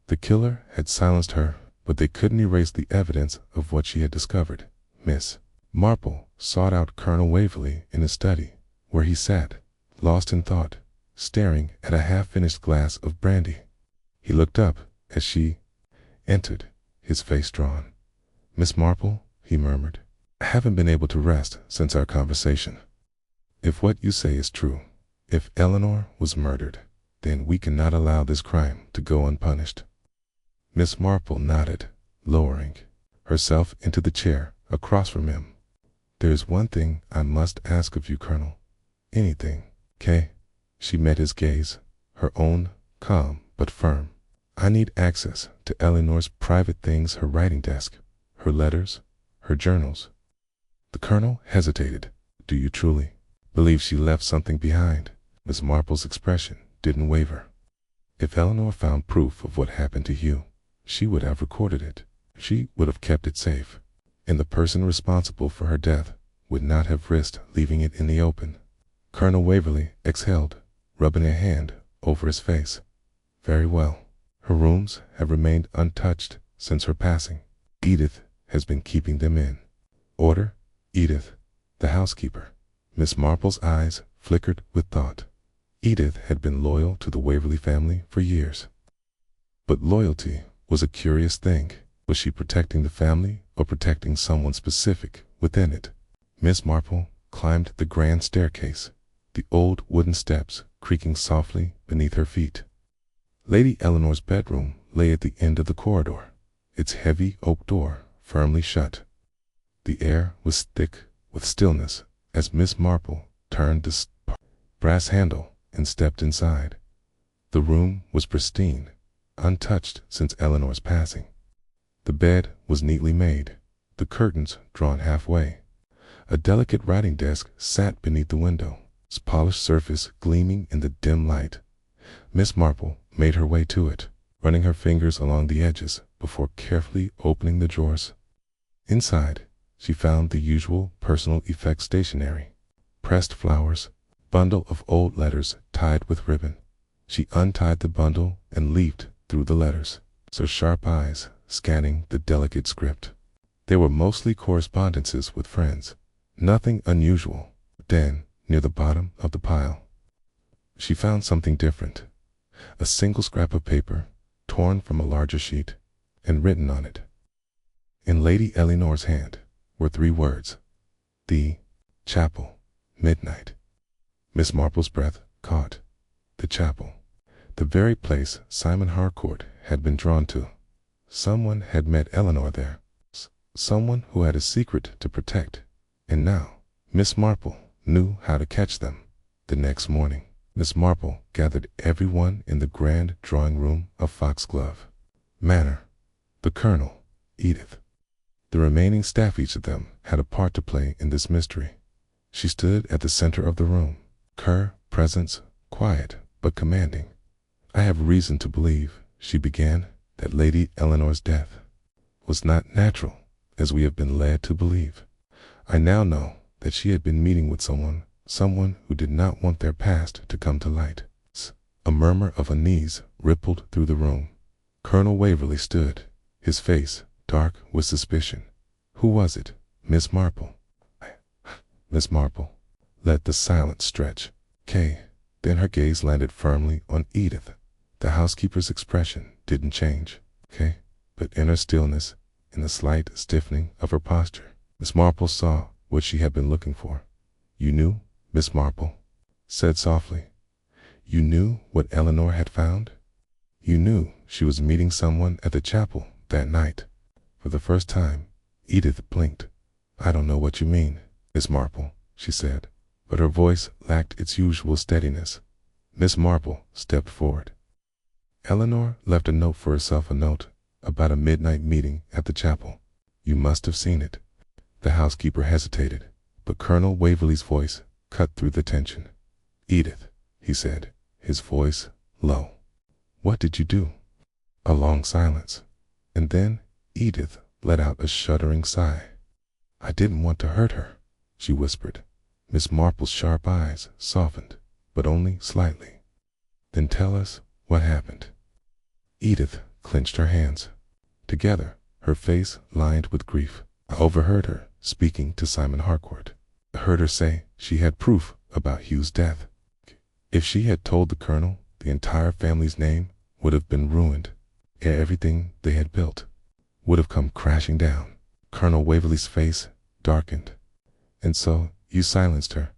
The killer had silenced her, but they couldn't erase the evidence of what she had discovered. Miss Marple sought out Colonel Waverley in his study, where he sat, lost in thought, staring at a half-finished glass of brandy. He looked up as she entered, his face drawn. "Miss Marple," he murmured, "I haven't been able to rest since our conversation. If what you say is true, if Eleanor was murdered, then we cannot allow this crime to go unpunished." Miss Marple nodded, lowering herself into the chair across from him. "There is one thing I must ask of you, Colonel. Anything, Kay?" She met his gaze, her own calm but firm. "I need access to Eleanor's private things, her writing desk, her letters, her journals." The Colonel hesitated. "Do you truly believe she left something behind?" Miss Marple's expression didn't waver. "If Eleanor found proof of what happened to Hugh, she would have recorded it. She would have kept it safe, and the person responsible for her death would not have risked leaving it in the open." Colonel Waverly exhaled, rubbing a hand over his face. "Very well. Her rooms have remained untouched since her passing. Edith has been keeping them in order." Edith, the housekeeper. Miss Marple's eyes flickered with thought. Edith had been loyal to the Waverly family for years. But loyalty was a curious thing. Was she protecting the family or protecting someone specific within it? Miss Marple climbed the grand staircase, the old wooden steps creaking softly beneath her feet. Lady Eleanor's bedroom lay at the end of the corridor, its heavy oak door firmly shut. The air was thick with stillness as Miss Marple turned the brass handle and stepped inside. The room was pristine, untouched since Eleanor's passing. The bed was neatly made, the curtains drawn halfway. A delicate writing desk sat beneath the window, its polished surface gleaming in the dim light. Miss Marple made her way to it, running her fingers along the edges before carefully opening the drawers. Inside, she found the usual personal effects stationery, pressed flowers, bundle of old letters tied with ribbon. She untied the bundle and leafed through the letters, her sharp eyes scanning the delicate script. They were mostly correspondences with friends, nothing unusual. Then, near the bottom of the pile, she found something different. A single scrap of paper, torn from a larger sheet, and written on it, in Lady Eleanor's hand, were 3 words: "The Chapel, midnight." Miss Marple's breath caught. The chapel. The very place Simon Harcourt had been drawn to. Someone had met Eleanor there. Someone who had a secret to protect. And now, Miss Marple knew how to catch them. The next morning, Miss Marple gathered everyone in the grand drawing room of Foxglove Manor. The Colonel, Edith. The remaining staff, each of them had a part to play in this mystery. She stood at the center of the room, her presence quiet but commanding. "I have reason to believe," she began, "that Lady Eleanor's death was not natural, as we have been led to believe. I now know that she had been meeting with someone who did not want their past to come to light." A murmur of unease rippled through the room. Colonel Waverly stood, his face dark with suspicion. "Who was it, Miss Marple?" Miss Marple let the silence stretch. "Kay." Then her gaze landed firmly on Edith. The housekeeper's expression didn't change. "Kay," but in her stillness, in the slight stiffening of her posture, Miss Marple saw what she had been looking for. "You knew?" Miss Marple said softly. "You knew what Eleanor had found? You knew she was meeting someone at the chapel that night?" For the first time, Edith blinked. "I don't know what you mean, Miss Marple," she said, but her voice lacked its usual steadiness. Miss Marple stepped forward. "Eleanor left a note for herself, a note about a midnight meeting at the chapel. You must have seen it." The housekeeper hesitated, but Colonel Waverly's voice cut through the tension. "Edith," he said, his voice low, "what did you do?" A long silence, and then Edith let out a shuddering sigh. "I didn't want to hurt her," she whispered. Miss Marple's sharp eyes softened, but only slightly. "Then tell us what happened." Edith clenched her hands together, her face lined with grief. "I overheard her speaking to Simon Harcourt. I heard her say she had proof about Hugh's death. If she had told the colonel, the entire family's name would have been ruined. Everything they had built would have come crashing down. Colonel Waverley's face darkened. And so you silenced her.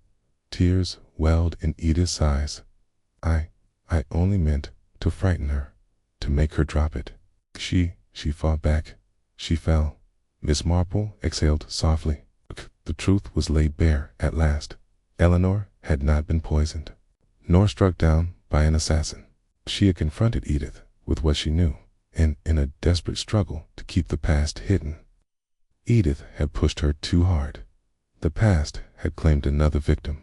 Tears welled in Edith's eyes. I only meant to frighten her, to make her drop it. She fought back. She fell. Miss Marple exhaled softly. The truth was laid bare at last. Eleanor had not been poisoned, nor struck down by an assassin. She had confronted Edith with what she knew, and in a desperate struggle to keep the past hidden. Edith had pushed her too hard. The past had claimed another victim.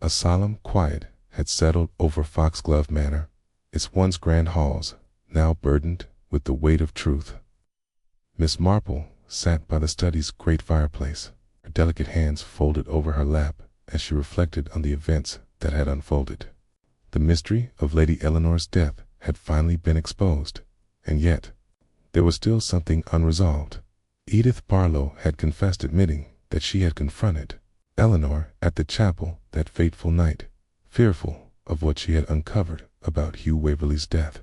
A solemn quiet had settled over Foxglove Manor, its once grand halls now burdened with the weight of truth. Miss Marple sat by the study's great fireplace, her delicate hands folded over her lap as she reflected on the events that had unfolded. The mystery of Lady Eleanor's death had finally been exposed, and yet there was still something unresolved. Edith Barlow had confessed, admitting that she had confronted Eleanor at the chapel that fateful night, fearful of what she had uncovered about Hugh Waverley's death.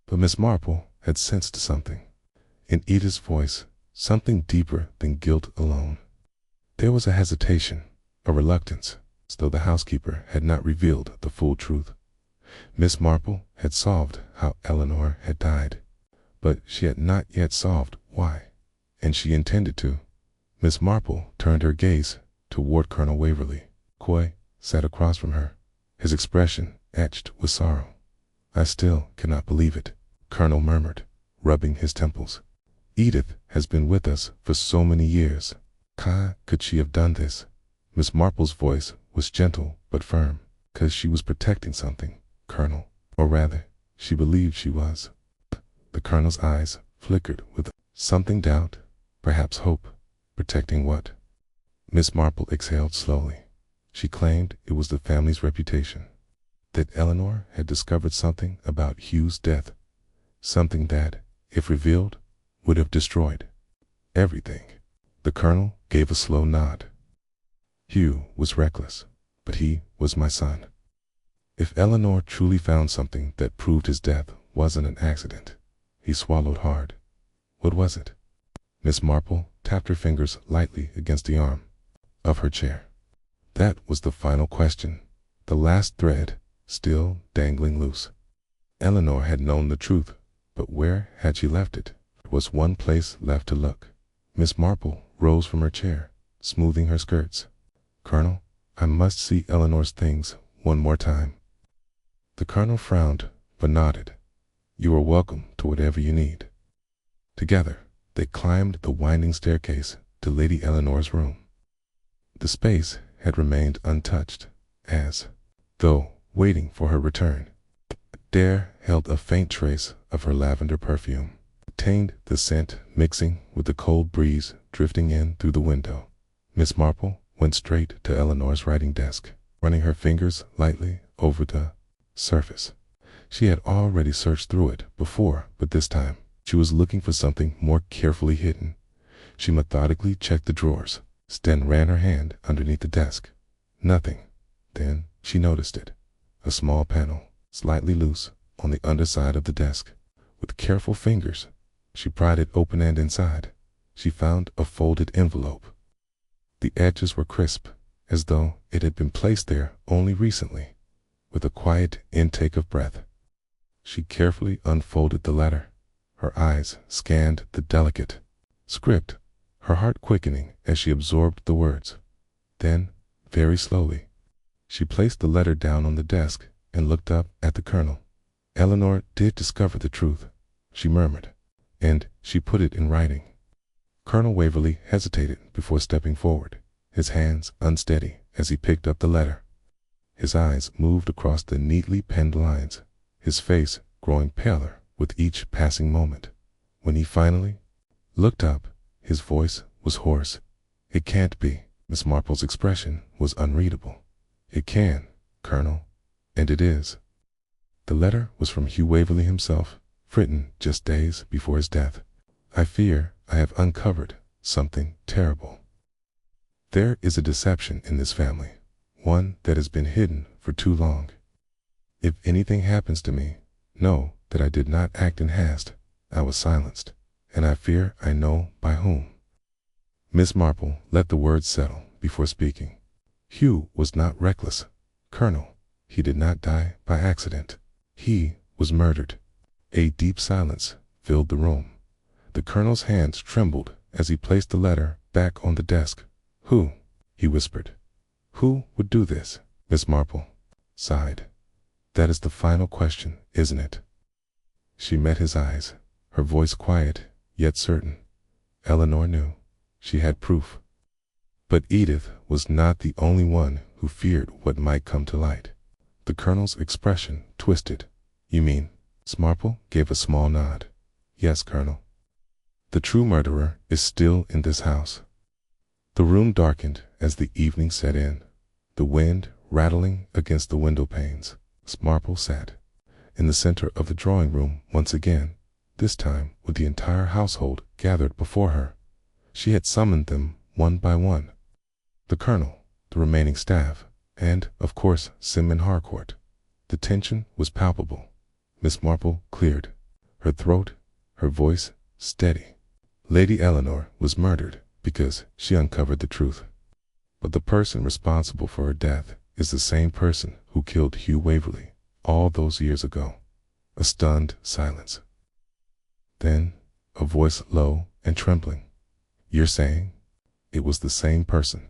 But Miss Marple had sensed something in Edith's voice, something deeper than guilt alone. There was a hesitation, a reluctance, as though the housekeeper had not revealed the full truth. Miss Marple had solved how Eleanor had died, but she had not yet solved why, and she intended to. Miss Marple turned her gaze toward Colonel Waverley. Coy sat across from her, his expression etched with sorrow. "I still cannot believe it," Colonel murmured, rubbing his temples. "Edith has been with us for so many years. Could she have done this?" Miss Marple's voice was gentle but firm. "'Cause she was protecting something, Colonel. Or rather, she believed she was." The Colonel's eyes flickered with something doubt, perhaps hope. Protecting what? Miss Marple exhaled slowly. She claimed it was the family's reputation. That Eleanor had discovered something about Hugh's death. Something that, if revealed, would have destroyed everything. The Colonel gave a slow nod. "Hugh was reckless, but he was my son. If Eleanor truly found something that proved his death wasn't an accident," he swallowed hard. "What was it?" Miss Marple tapped her fingers lightly against the arm of her chair. That was the final question, the last thread still dangling loose. Eleanor had known the truth, but where had she left it? There was one place left to look. Miss Marple rose from her chair, smoothing her skirts. "Colonel, I must see Eleanor's things one more time." The Colonel frowned, but nodded. "You are welcome to whatever you need." Together, they climbed the winding staircase to Lady Eleanor's room. The space had remained untouched, as though waiting for her return. There held a faint trace of her lavender perfume, retained the scent mixing with the cold breeze drifting in through the window. Miss Marple went straight to Eleanor's writing desk, running her fingers lightly over the surface. She had already searched through it before, but this time she was looking for something more carefully hidden. She methodically checked the drawers, then ran her hand underneath the desk. Nothing. Then she noticed it. A small panel, slightly loose, on the underside of the desk. With careful fingers, she pried it open, and inside she found a folded envelope. The edges were crisp, as though it had been placed there only recently. With a quiet intake of breath, she carefully unfolded the letter. Her eyes scanned the delicate script, her heart quickening as she absorbed the words. Then, very slowly, she placed the letter down on the desk and looked up at the Colonel. "Eleanor did discover the truth," she murmured, "and she put it in writing." Colonel Waverley hesitated before stepping forward, his hands unsteady as he picked up the letter. His eyes moved across the neatly penned lines, his face growing paler with each passing moment. When he finally looked up, his voice was hoarse. "It can't be." Miss Marple's expression was unreadable. "It can, Colonel, and it is." The letter was from Hugh Waverley himself, written just days before his death. "I fear I have uncovered something terrible. There is a deception in this family, one that has been hidden for too long. If anything happens to me, know that I did not act in haste. I was silenced, and I fear I know by whom." Miss Marple let the words settle before speaking. "Hugh was not reckless, Colonel. He did not die by accident. He was murdered." A deep silence filled the room. The Colonel's hands trembled as he placed the letter back on the desk. "Who?" he whispered. "Who would do this?" Miss Marple sighed. "That is the final question, isn't it?" She met his eyes, her voice quiet yet certain. Eleanor knew. She had proof. But Edith was not the only one who feared what might come to light. The Colonel's expression twisted. "You mean?" Miss Marple gave a small nod. "Yes, Colonel. The true murderer is still in this house." The room darkened as the evening set in, the wind rattling against the window panes. Miss Marple sat in the center of the drawing room once again, this time with the entire household gathered before her. She had summoned them one by one. The Colonel, the remaining staff, and, of course, Simon Harcourt. The tension was palpable. Miss Marple cleared her throat, her voice steady. "Lady Eleanor was murdered because she uncovered the truth. But the person responsible for her death is the same person who killed Hugh Waverley all those years ago." A stunned silence. Then, a voice low and trembling. "You're saying it was the same person?"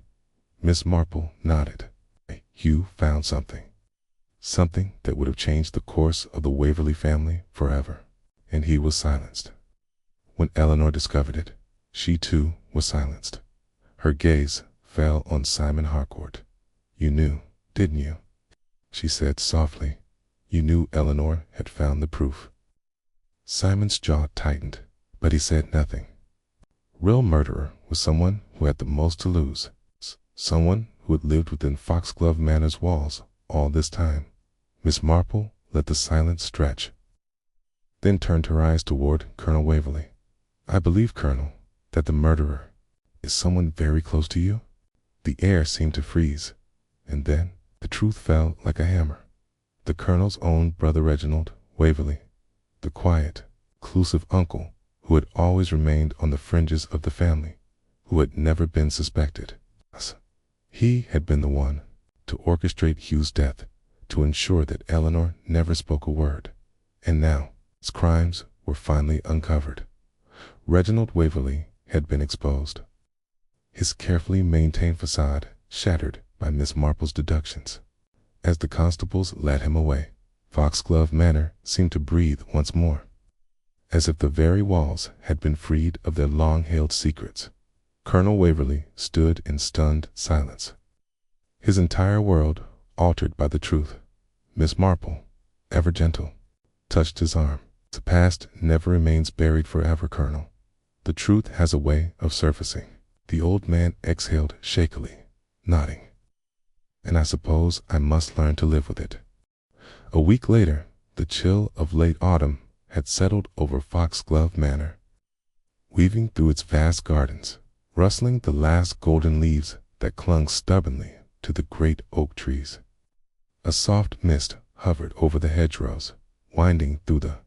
Miss Marple nodded. "Hugh found something. Something that would have changed the course of the Waverley family forever, and he was silenced. When Eleanor discovered it, she too was silenced." Her gaze fell on Simon Harcourt. "You knew, didn't you?" she said softly. "You knew Eleanor had found the proof." Simon's jaw tightened, but he said nothing. Real murderer was someone who had the most to lose, someone who had lived within Foxglove Manor's walls all this time. Miss Marple let the silence stretch, then turned her eyes toward Colonel Waverley. "I believe, Colonel, that the murderer is someone very close to you?" The air seemed to freeze, and then the truth fell like a hammer. The Colonel's own brother Reginald Waverley, the quiet, exclusive uncle who had always remained on the fringes of the family, who had never been suspected. He had been the one to orchestrate Hugh's death, to ensure that Eleanor never spoke a word. And now his crimes were finally uncovered. Reginald Waverley had been exposed, his carefully maintained facade shattered by Miss Marple's deductions. As the constables led him away, Foxglove Manor seemed to breathe once more, as if the very walls had been freed of their long-held secrets. Colonel Waverley stood in stunned silence, his entire world altered by the truth. Miss Marple, ever gentle, touched his arm. "The past never remains buried forever, Colonel. The truth has a way of surfacing." The old man exhaled shakily, nodding. "And I suppose I must learn to live with it." A week later, the chill of late autumn had settled over Foxglove Manor, weaving through its vast gardens, rustling the last golden leaves that clung stubbornly to the great oak trees. A soft mist hovered over the hedgerows, winding through the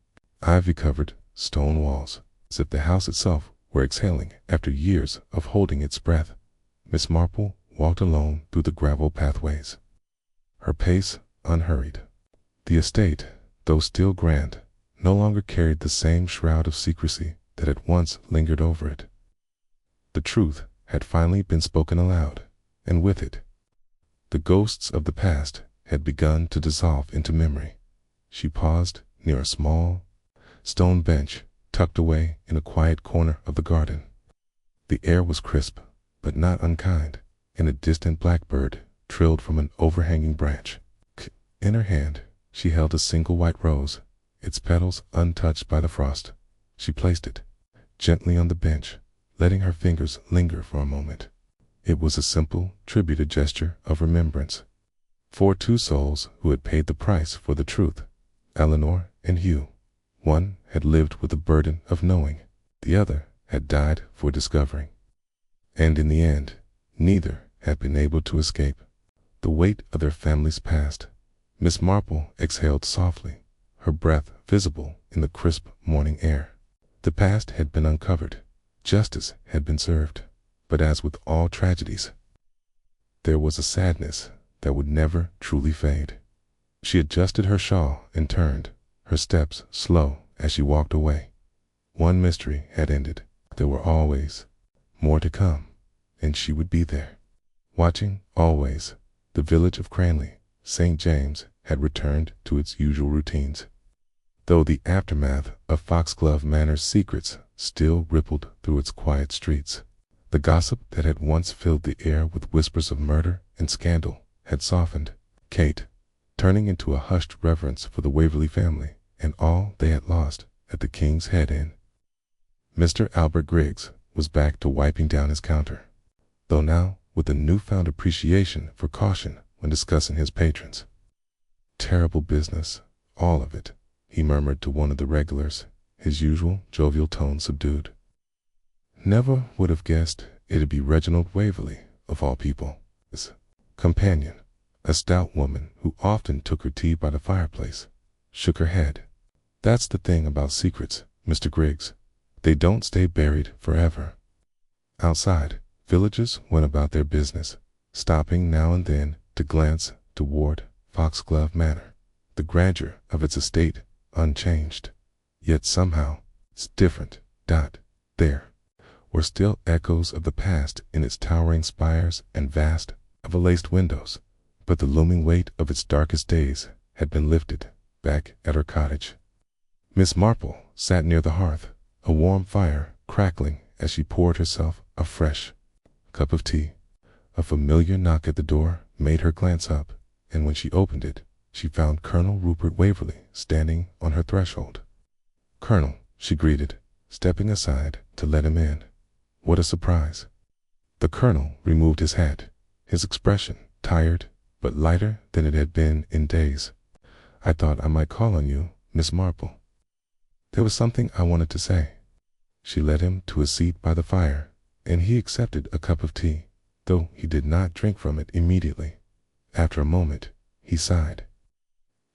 ivy-covered stone walls, as if the house itself were exhaling after years of holding its breath. Miss Marple walked alone through the gravel pathways, her pace unhurried. The estate, though still grand, no longer carried the same shroud of secrecy that had once lingered over it. The truth had finally been spoken aloud, and with it, the ghosts of the past had begun to dissolve into memory. She paused near a small stone bench tucked away in a quiet corner of the garden. The air was crisp, but not unkind, and a distant blackbird trilled from an overhanging branch. In her hand, she held a single white rose, its petals untouched by the frost. She placed it gently on the bench, letting her fingers linger for a moment. It was a simple, tributed gesture of remembrance for two souls who had paid the price for the truth, Eleanor and Hugh. One had lived with the burden of knowing, the other had died for discovering. And in the end, neither had been able to escape. The the weight of their family's past. Miss Marple exhaled softly, her breath visible in the crisp morning air. The past had been uncovered. Justice had been served. But as with all tragedies, there was a sadness that would never truly fade. She adjusted her shawl and turned, her steps slow as she walked away. One mystery had ended. There were always more to come, and she would be there, watching always. The village of Cranley, St. James, had returned to its usual routines, though the aftermath of Foxglove Manor's secrets still rippled through its quiet streets. The gossip that had once filled the air with whispers of murder and scandal had softened. Kate, turning into a hushed reverence for the Waverley family and all they had lost at the King's Head Inn. Mr. Albert Griggs was back to wiping down his counter, though now with a newfound appreciation for caution when discussing his patrons. "Terrible business, all of it," he murmured to one of the regulars, his usual jovial tone subdued. "Never would have guessed it'd be Reginald Waverley, of all people." His companion, a stout woman who often took her tea by the fireplace, shook her head. "That's the thing about secrets, Mr. Griggs. They don't stay buried forever." Outside, villagers went about their business, stopping now and then to glance toward Foxglove Manor, the grandeur of its estate unchanged. Yet somehow it's different. There were still echoes of the past in its towering spires and vast, laced windows, but the looming weight of its darkest days had been lifted back at her cottage. Miss Marple sat near the hearth, a warm fire crackling as she poured herself a fresh cup of tea. A familiar knock at the door made her glance up, and when she opened it, she found Colonel Rupert Waverley standing on her threshold. "Colonel," she greeted, stepping aside to let him in. What a surprise! The colonel removed his hat, his expression tired but lighter than it had been in days. "I thought I might call on you, Miss Marple. There was something I wanted to say." She led him to a seat by the fire, and he accepted a cup of tea, though he did not drink from it immediately. After a moment, he sighed.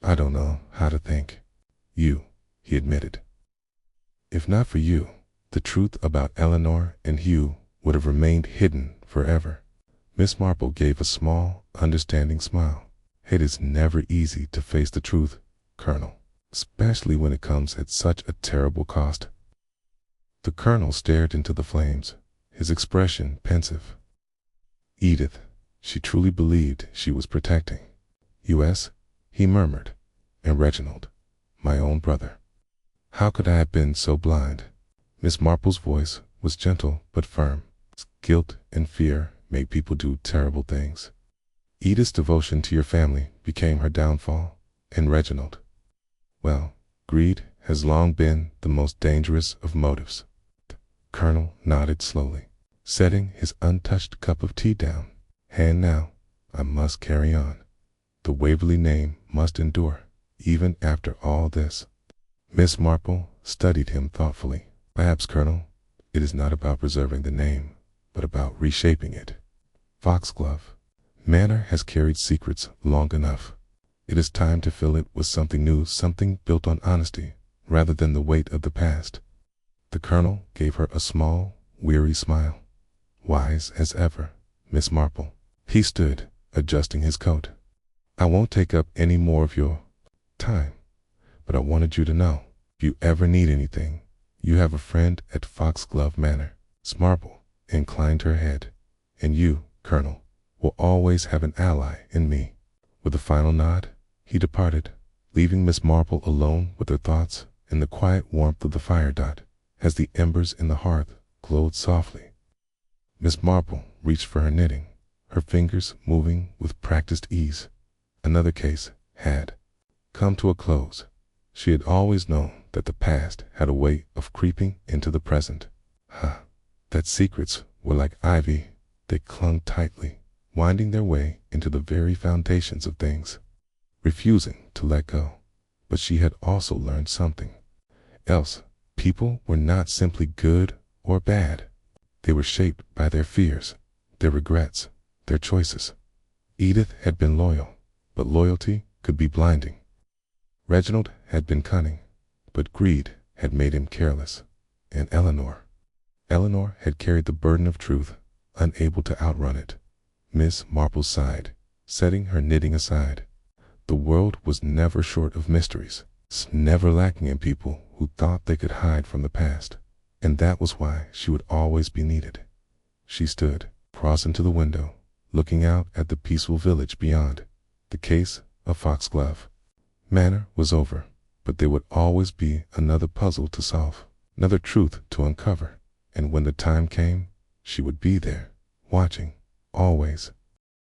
"I don't know how to thank you," he admitted. "If not for you, the truth about Eleanor and Hugh would have remained hidden forever." Miss Marple gave a small, understanding smile. "It is never easy to face the truth, Colonel, especially when it comes at such a terrible cost." The colonel stared into the flames, his expression pensive. "Edith," she truly believed she was protecting. "U.S., he murmured, "and Reginald, my own brother. How could I have been so blind?" Miss Marple's voice was gentle but firm. "Guilt and fear make people do terrible things. Edith's devotion to your family became her downfall, and Reginald, well, greed has long been the most dangerous of motives." The colonel nodded slowly, setting his untouched cup of tea down. "And now I must carry on. The Waverley name must endure, even after all this." Miss Marple studied him thoughtfully. "Perhaps, Colonel, it is not about preserving the name, but about reshaping it. Foxglove Manor has carried secrets long enough. It is time to fill it with something new, something built on honesty, rather than the weight of the past." The colonel gave her a small, weary smile. "Wise as ever, Miss Marple." He stood, adjusting his coat. "I won't take up any more of your time, but I wanted you to know, if you ever need anything, you have a friend at Foxglove Manor." Miss Marple inclined her head. "And you, Colonel, will always have an ally in me." With a final nod, he departed, leaving Miss Marple alone with her thoughts in the quiet warmth of the fire. As the embers in the hearth glowed softly, Miss Marple reached for her knitting, her fingers moving with practiced ease. Another case had come to a close. She had always known that the past had a way of creeping into the present. That secrets were like ivy. They clung tightly, winding their way into the very foundations of things, refusing to let go. But she had also learned something else. People were not simply good or bad. They were shaped by their fears, their regrets, their choices. Edith had been loyal, but loyalty could be blinding. Reginald had been cunning, but greed had made him careless. And Eleanor had carried the burden of truth, unable to outrun it. Miss Marple sighed, setting her knitting aside. The world was never short of mysteries, never lacking in people who thought they could hide from the past. And that was why she would always be needed. She stood, crossing to the window, looking out at the peaceful village beyond. The case of Foxglove Manor was over, but there would always be another puzzle to solve, another truth to uncover. And when the time came, she would be there, watching, always.